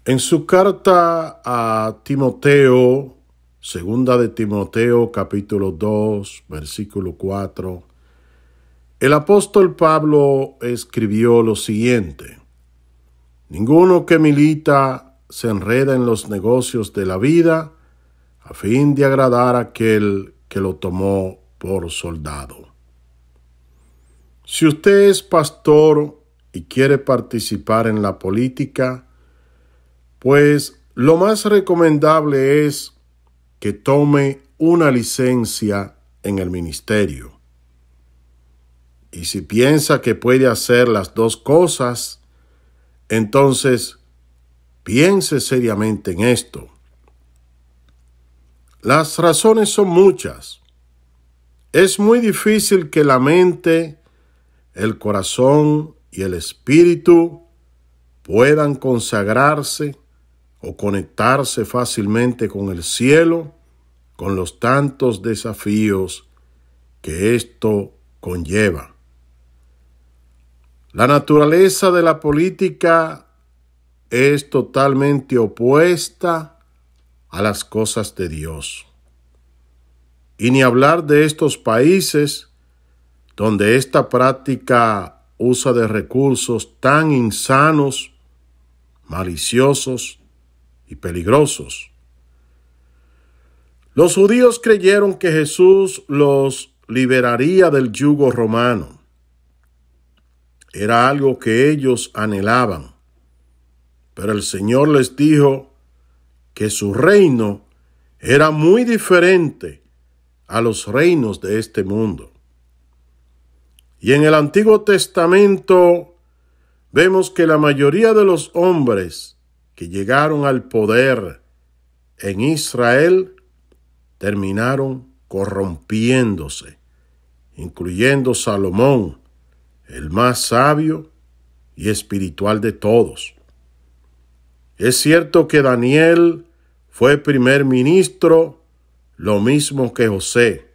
En su carta a Timoteo, segunda de Timoteo, capítulo 2, versículo 4, el apóstol Pablo escribió lo siguiente: ninguno que milita se enreda en los negocios de la vida a fin de agradar a aquel que lo tomó por soldado. Si usted es pastor y quiere participar en la política, pues lo más recomendable es que tome una licencia en el ministerio. Y si piensa que puede hacer las dos cosas, entonces piense seriamente en esto. Las razones son muchas. Es muy difícil que la mente, el corazón y el espíritu puedan consagrarse o conectarse fácilmente con el cielo, con los tantos desafíos que esto conlleva. La naturaleza de la política es totalmente opuesta a las cosas de Dios. Y ni hablar de estos países donde esta práctica usa de recursos tan insanos, maliciosos y peligrosos. Los judíos creyeron que Jesús los liberaría del yugo romano. Era algo que ellos anhelaban, pero el Señor les dijo que su reino era muy diferente a los reinos de este mundo. Y en el Antiguo Testamento vemos que la mayoría de los hombres que llegaron al poder en Israel terminaron corrompiéndose, incluyendo Salomón, el más sabio y espiritual de todos. Es cierto que Daniel fue primer ministro, lo mismo que José,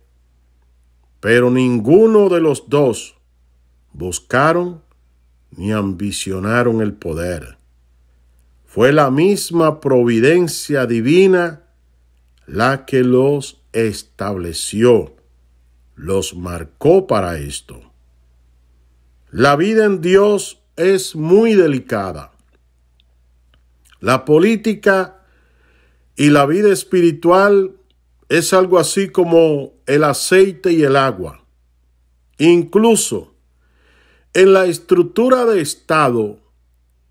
pero ninguno de los dos buscaron ni ambicionaron el poder. Fue la misma providencia divina la que los estableció, los marcó para esto. La vida en Dios es muy delicada. La política y la vida espiritual es algo así como el aceite y el agua. Incluso en la estructura de Estado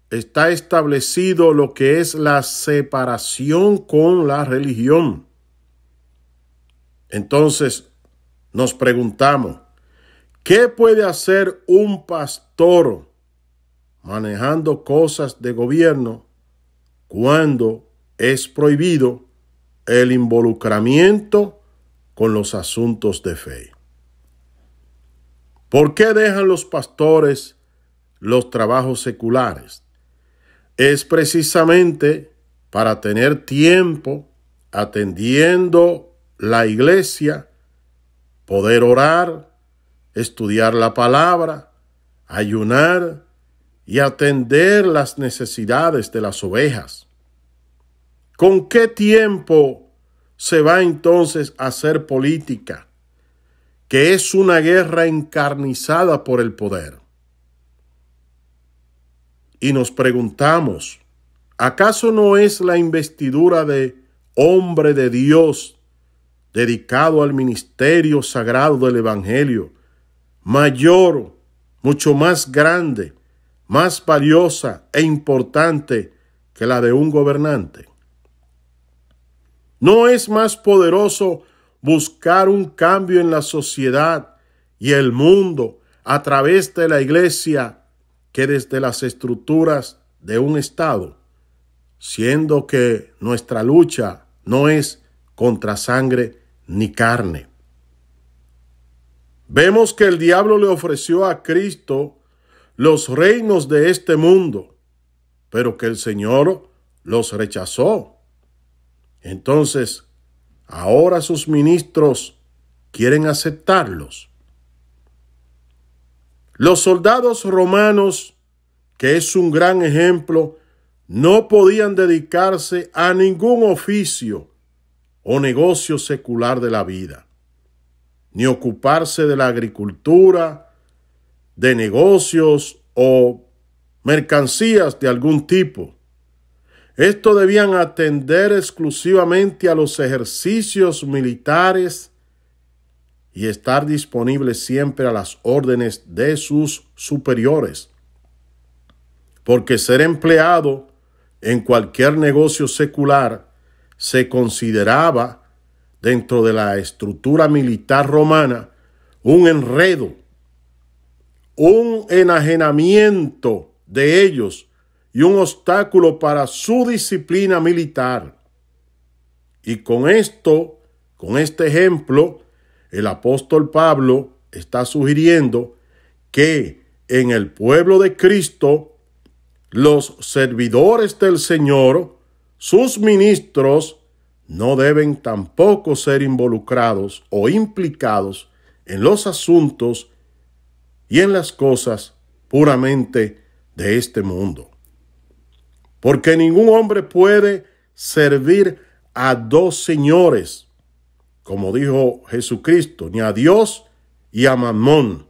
está establecido lo que es la separación con la religión. Entonces nos preguntamos, ¿qué puede hacer un pastor manejando cosas de gobierno cuando es prohibido el involucramiento con los asuntos de fe? ¿Por qué dejan los pastores los trabajos seculares? Es precisamente para tener tiempo atendiendo la iglesia, poder orar, estudiar la palabra, ayunar y atender las necesidades de las ovejas. ¿Con qué tiempo se va entonces a hacer política, que es una guerra encarnizada por el poder? Y nos preguntamos, ¿acaso no es la investidura de hombre de Dios dedicado al ministerio sagrado del Evangelio mayor, mucho más grande, más valiosa e importante que la de un gobernante? ¿No es más poderoso buscar un cambio en la sociedad y el mundo a través de la iglesia que desde las estructuras de un Estado, siendo que nuestra lucha no es contra sangre ni carne? Vemos que el diablo le ofreció a Cristo los reinos de este mundo, pero que el Señor los rechazó. Entonces, ahora sus ministros quieren aceptarlos. Los soldados romanos, que es un gran ejemplo, no podían dedicarse a ningún oficio o negocio secular de la vida, ni ocuparse de la agricultura, de negocios o mercancías de algún tipo. Esto debían atender exclusivamente a los ejercicios militares y estar disponibles siempre a las órdenes de sus superiores, porque ser empleado en cualquier negocio secular se consideraba, dentro de la estructura militar romana, un enredo, un enajenamiento de ellos y un obstáculo para su disciplina militar. Y con este ejemplo, el apóstol Pablo está sugiriendo que en el pueblo de Cristo, los servidores del Señor, sus ministros, no deben tampoco ser involucrados o implicados en los asuntos y en las cosas puramente de este mundo. Porque ningún hombre puede servir a dos señores, como dijo Jesucristo, ni a Dios y a Mamón.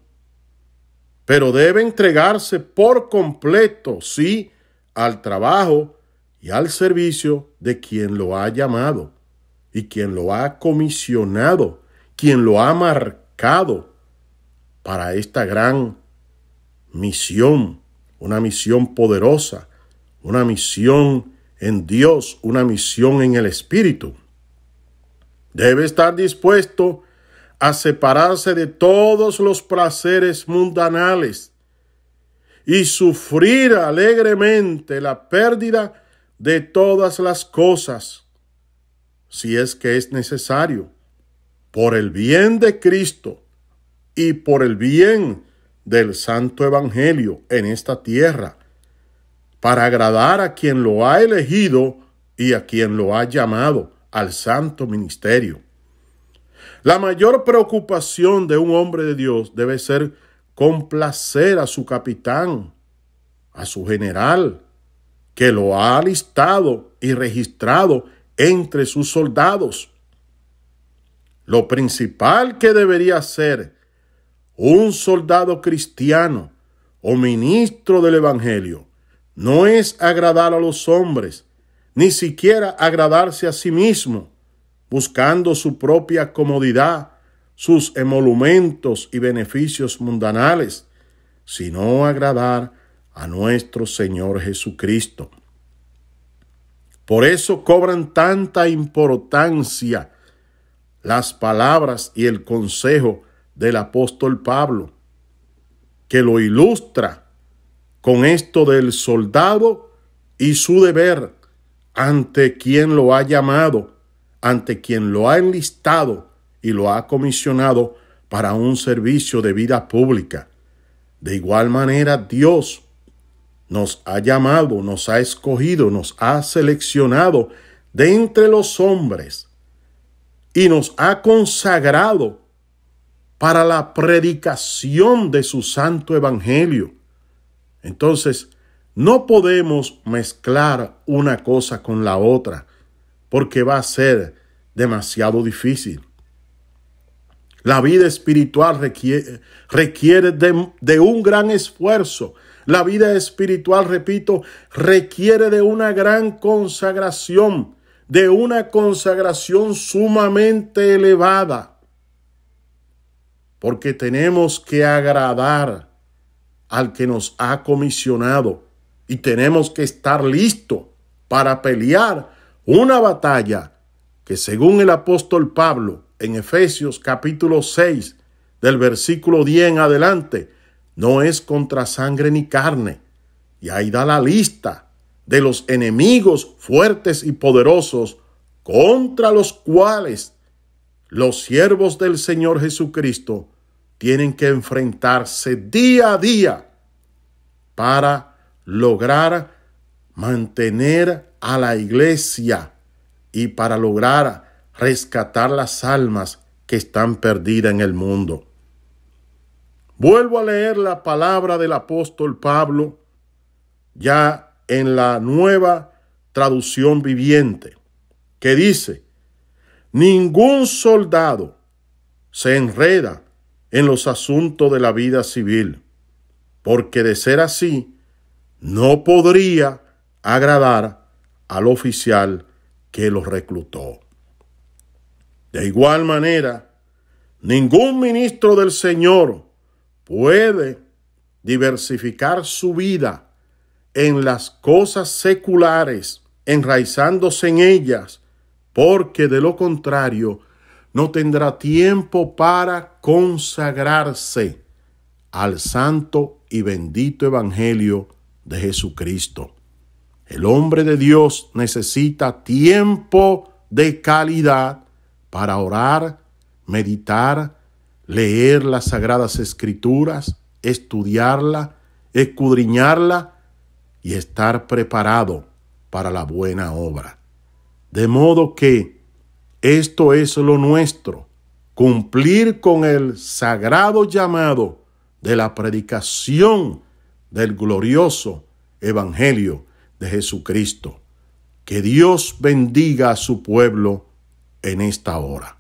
Pero debe entregarse por completo, sí, al trabajo y al servicio de quien lo ha llamado y quien lo ha comisionado, quien lo ha marcado para esta gran misión, una misión poderosa, una misión en Dios, una misión en el Espíritu. Debe estar dispuesto a separarse de todos los placeres mundanales y sufrir alegremente la pérdida de todas las cosas, si es que es necesario, por el bien de Cristo y por el bien del Santo Evangelio en esta tierra, para agradar a quien lo ha elegido y a quien lo ha llamado al santo ministerio. La mayor preocupación de un hombre de Dios debe ser complacer a su capitán, a su general, que lo ha alistado y registrado entre sus soldados. Lo principal que debería hacer un soldado cristiano o ministro del Evangelio no es agradar a los hombres, ni siquiera agradarse a sí mismo, buscando su propia comodidad, sus emolumentos y beneficios mundanales, sino agradar a nuestro Señor Jesucristo. Por eso cobran tanta importancia las palabras y el consejo del apóstol Pablo, que lo ilustra con esto del soldado y su deber ante quien lo ha llamado, ante quien lo ha enlistado y lo ha comisionado para un servicio de vida pública. De igual manera, Dios nos ha llamado, nos ha escogido, nos ha seleccionado de entre los hombres y nos ha consagrado para la predicación de su santo evangelio. Entonces, no podemos mezclar una cosa con la otra, porque va a ser demasiado difícil. La vida espiritual requiere de un gran esfuerzo. La vida espiritual, repito, requiere de una gran consagración, de una consagración sumamente elevada, porque tenemos que agradar al que nos ha comisionado y tenemos que estar listos para pelear una batalla que, según el apóstol Pablo en Efesios capítulo 6 del versículo 10 en adelante, no es contra sangre ni carne. Y ahí da la lista de los enemigos fuertes y poderosos contra los cuales los siervos del Señor Jesucristo tienen que enfrentarse día a día para lograr mantener a la iglesia y para lograr rescatar las almas que están perdidas en el mundo. Vuelvo a leer la palabra del apóstol Pablo, ya en la Nueva Traducción Viviente, que dice: ningún soldado se enreda en los asuntos de la vida civil, porque de ser así, no podría agradar al oficial que lo reclutó. De igual manera, ningún ministro del Señor puede diversificar su vida en las cosas seculares, enraizándose en ellas, porque de lo contrario no tendrá tiempo para consagrarse al santo y bendito evangelio de Jesucristo. El hombre de Dios necesita tiempo de calidad para orar, meditar, leer las Sagradas Escrituras, estudiarla, escudriñarla y estar preparado para la buena obra. De modo que esto es lo nuestro, cumplir con el sagrado llamado de la predicación del glorioso evangelio de Jesucristo. Que Dios bendiga a su pueblo en esta hora.